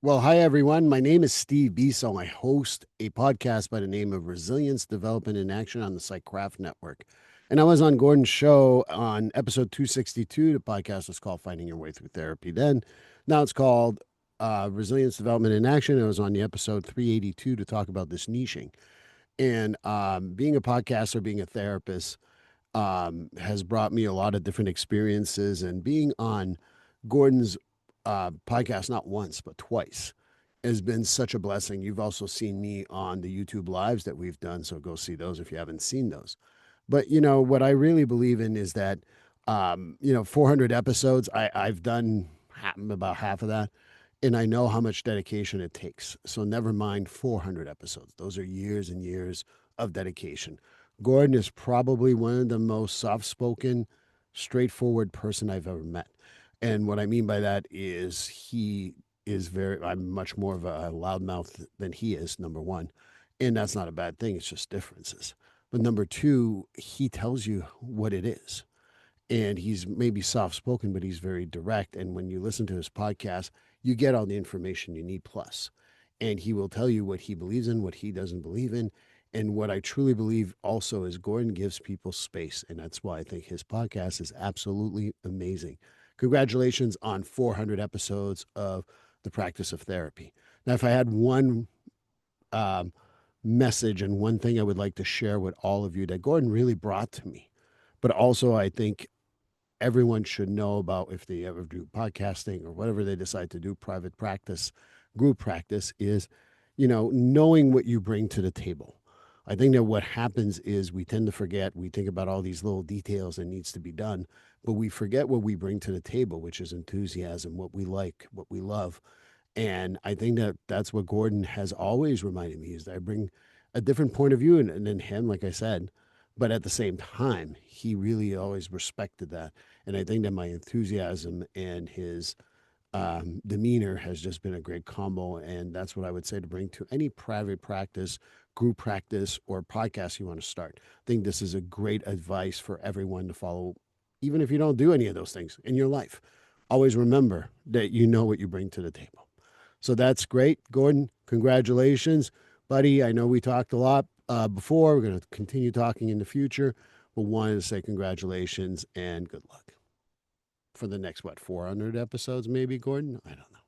Well, hi everyone. My name is Steve Bisson. I host a podcast by the name of Resilience Development in Action on the Psycraft Network. And I was on Gordon's show on episode 262. The podcast was called Finding Your Way Through Therapy then. Now it's called Resilience Development in Action. I was on the episode 382 to talk about this niching. And being a podcaster, being a therapist, has brought me a lot of different experiences. And being on Gordon's podcast, not once, but twice, has been such a blessing. You've also seen me on the YouTube lives that we've done. So go see those if you haven't seen those. But, what I really believe in is that, 400 episodes, I've done about half of that. And I know how much dedication it takes. So never mind 400 episodes. Those are years and years of dedication. Gordon is probably one of the most soft spoken, straightforward person I've ever met. And what I mean by that is I'm much more of a loudmouth than he is, number one. And that's not a bad thing. It's just differences. But number two, he tells you what it is. And he's maybe soft spoken, but he's very direct. And when you listen to his podcast, you get all the information you need plus. And he will tell you what he believes in, what he doesn't believe in. And what I truly believe also is Gordon gives people space. And that's why I think his podcast is absolutely amazing. Congratulations on 400 episodes of The Practice of Therapy. Now, if I had one um, message and one thing I would like to share with all of you that Gordon really brought to me, but also I think everyone should know about if they ever do podcasting or whatever they decide to do, private practice, group practice, is, knowing what you bring to the table. I think that what happens is we tend to forget, we think about all these little details that needs to be done, but we forget what we bring to the table, which is enthusiasm, what we like, what we love. And I think that that's what Gordon has always reminded me is that I bring a different point of view than him, like I said. But at the same time, he really always respected that. And I think that my enthusiasm and his demeanor has just been a great combo. And that's what I would say to bring to any private practice, group practice, or podcast you want to start. I think this is a great advice for everyone to follow, even if you don't do any of those things in your life. Always remember that you know what you bring to the table. So that's great. Gordon, congratulations, buddy. I know we talked a lot before. We're going to continue talking in the future, but wanted to say congratulations and good luck for the next, 400 episodes, maybe, Gordon? I don't know.